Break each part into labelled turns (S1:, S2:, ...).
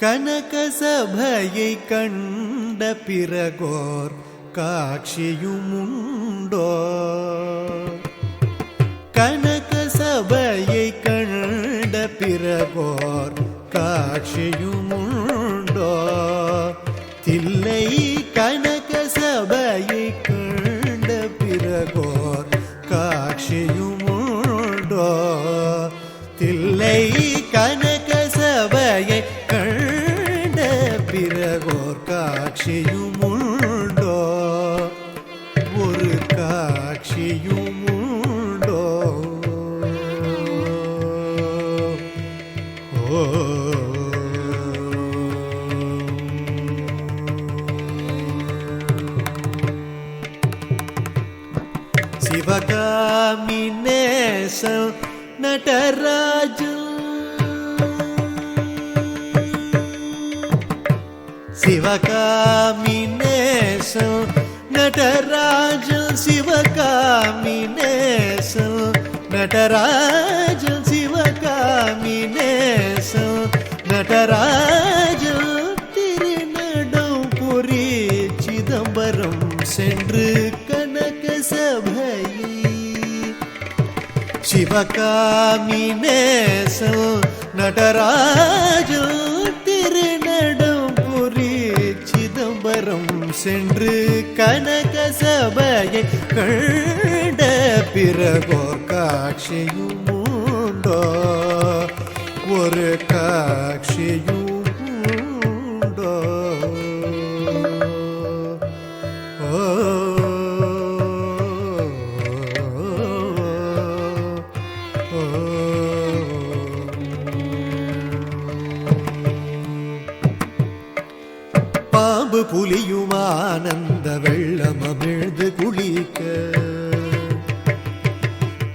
S1: கனக சபையை கண்ட பிறகோர் காட்சியுமுண்டோ? கனக சபையை கண்ட பிறகோர் காட்சியுமுண்டோ? தில்லை கனக சபையை கண்ட பிறகோர் காட்சியுமுண்டோ? தில்லை கனக சபையை கண்ட பிறகோர் காட்சியுமுண்டோ? ஒரு காட்சியுமுண்டோ? ஓ சிவகாமி நேசம் நடராஜன், சிவகாமி நேசம் நடராஜன், சிவகாமி நேசம் நடராஜன், சிவகாமி நேசம் நடராஜன். திருநடம் புரி சிதம்பரம் சென்று கனக சபை சிவகாமி நேசம் நடராஜன். திருநடம் புரி சிதம்பரம் சென்று கனக சபையை கண்ட பிறகோர் காட்சியுமுண்டோ? ஒரு காட்சியுமுண்டோ? ஓ பாம்பு புலியும் ஆனந்த வெள்ளம் அமிழ்ந்து குளிக்க,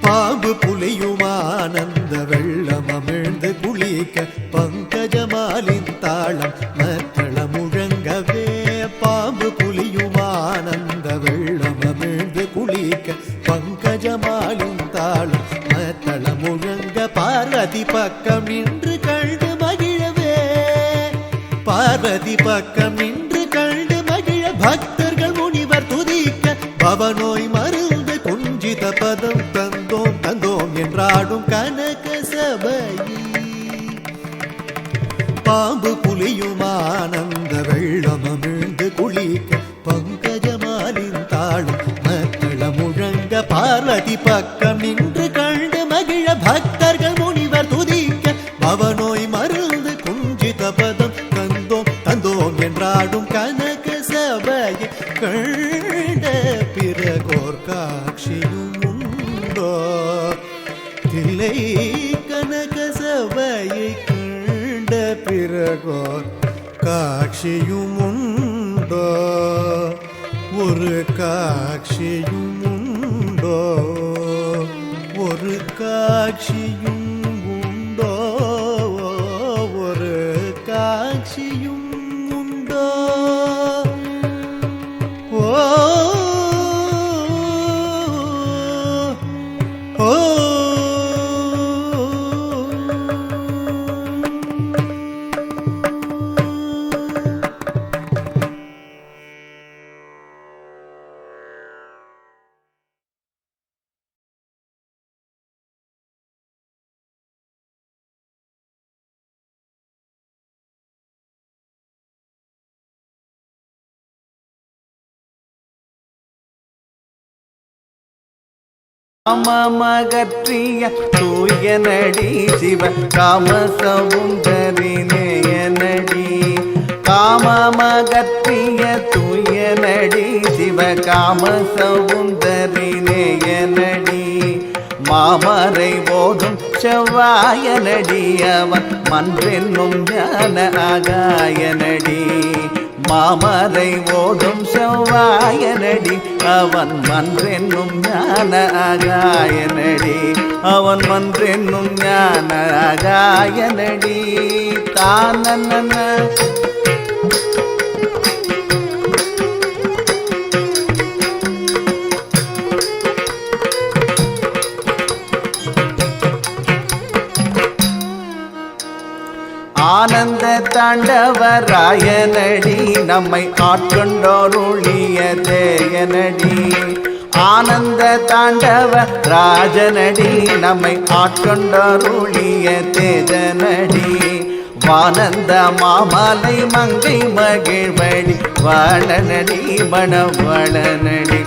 S1: பாம்பு புலியும் ஆனந்த வெள்ளம் அமிழ்ந்து குளிக்க, பங்கஜமாலின் தாளம் மத்தள முழங்கவே. பாம்பு புலியும் ஆனந்த வெள்ளம் அமிழ்ந்து குளிக்க, பங்கஜமாலின் தாளம் மத்தள முழங்க. பார்வதி பக்கம் நின்று கண்டு மகிழவே, பார்வதி பக்கம் நின்று கண்டு மகிழ. பக்தர்கள் முனிவர் துதிக்க, பவநோய் மருந்து குஞ்சித பதம் தந்தோம் தந்தோம் என்றாடும் கனக சபை. பாம்பு புலியும் ஆனந்த வெள்ளம் அமிழ்ந்து குளிக்க, பங்கஜமாலின் தாளம் மத்தள முழங்க. பார்வதி பக்கம் நின்று கண்டு மகிழ, பக்தர்கள் முனிவர் துதிக்க, பவநோய் மருந்து குஞ்சித பதம் தந்தோம் தந்தோம் என்றாடும் கனக சபையை கண்ட பிறகோர் காட்சியுமுண்டோ? தில்லை கனக சபையை கண்ட பிறகோர் காட்சியுமுண்டோ? ஒரு காட்சியுமுண்டோ? ஒரு காட்சியுமுண்டோ? ஒரு காட்சியுமுண்டோ? ஓ ஓ
S2: காமமகற்றிய தூயனடி சிவ காம சவுந்தரி நேயனடி. காமமகற்றிய தூயனடி சிவ காம சவுந்தரி நேயனடி. மாமரை போதும் செவ்வாயனடி அவன் மன்றென்னும் ஞான ஆகாயனடி. மாமரை ஓதும் செவ்வாயனடி அவன் மன்றென்னும் ஞான ஆகாயனடி. அவன் மன்றென்னும் ஞான ஆகாயனடி. தானன ஆனந்த தாண்டவராயனடி நம்மை ஆட்கொண்டோருளிய தேயனடி ஆனந்த தாண்டவ ராஜனடி நம்மை ஆட்கொண்டோருளிய தேஜனடி வானந்த மாமலை மங்கை மகிழ்வடி வாழனடி மணவளனடி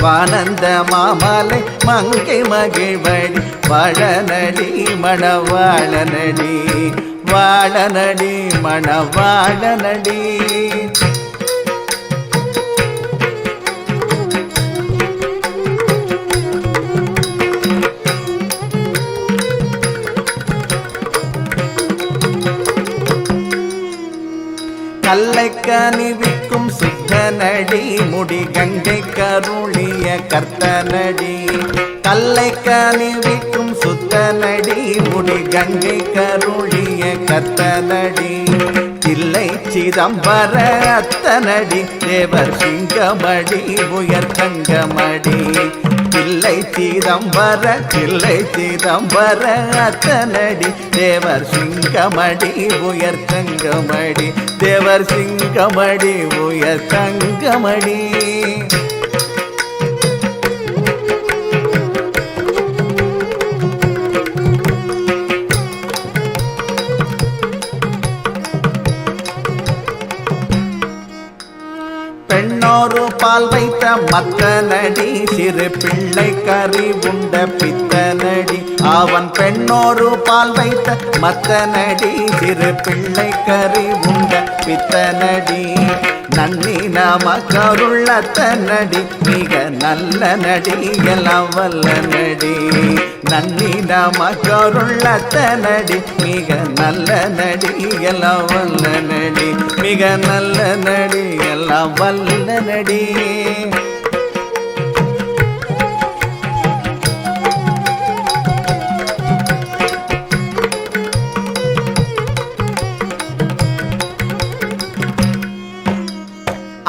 S2: வானந்த மாமலை மங்கை மகிழ்வடி வாழனடி மணவாளனடி வாழனடி மணவாளனடி கல்லை கனிவிக்கும் சுத்தனடி முடி கங்கை கருளிய கர்த்தனடி கல்லை கனிவிக்கும் சுத்தனடி முடி கங்கை கருளிய கர்த்தனடி தில்லை சிதம்பர அத்தனடி தேவர் சிங்கமடி உயர் தங்கமடி தில்லை சிதம்பர அத்தனடி தேவர் சிங்கமடி உயர் தங்கமடி தேவர் சிங்கமடி உயர் தங்கமடி பெண்ணோரு பால் வைத்த மத்தனடி சிறு பிள்ளை கறி உண்ட பித்தனடி அவன் பெண்ணோரு பால் வைத்த மத்தனடி சிறு பிள்ளை கறி உண்ட பித்தனடி நன்னி நம கருள்ளத்தனடி மிக நல்ல நடி எல்லாம் வல்ல நடி நன்னி நம கருள்ளத்தனடி மிக நல்ல நடி எல்லாம் வல்ல நடி மிக நல்ல நடி எல்லாம் வல்ல நடி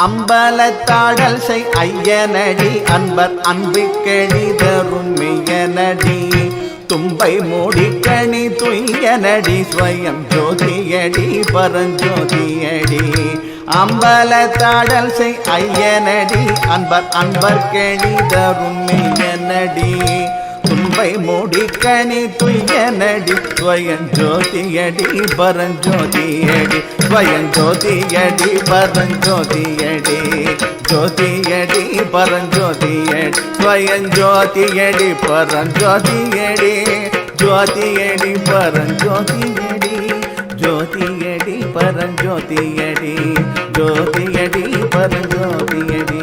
S2: அம்பலத்தாடல் செய் ஐயனடி அன்பர் அன்பு கெடிதரும் மெய்யனடி தும்பை மூடிக்கணி துய்யனடி ஸ்வயம் ஜோதியடி பரஞ்சோதியடி அம்பலத்தாடல் செய் ஐயனடி அன்பர் கெடிதரும் மெய்யனடி தும்பை மூடிக்கணி துய்யனடி ஸ்வயம் ஜோதியடி பரஞ்சோதியடி ஸ்வயம் ஜோதியடி பரஞ்சோதியடி ஜோதியடி பரஞ்சோதியடி ஸ்வயம் ஜோதியடி பரஞ்சோதியடி ஜோதியடி பரஞ்சோதியடி ஜோதியடி பரஞ்சோதியடி ஜோதியடி பரஞ்சோதியடி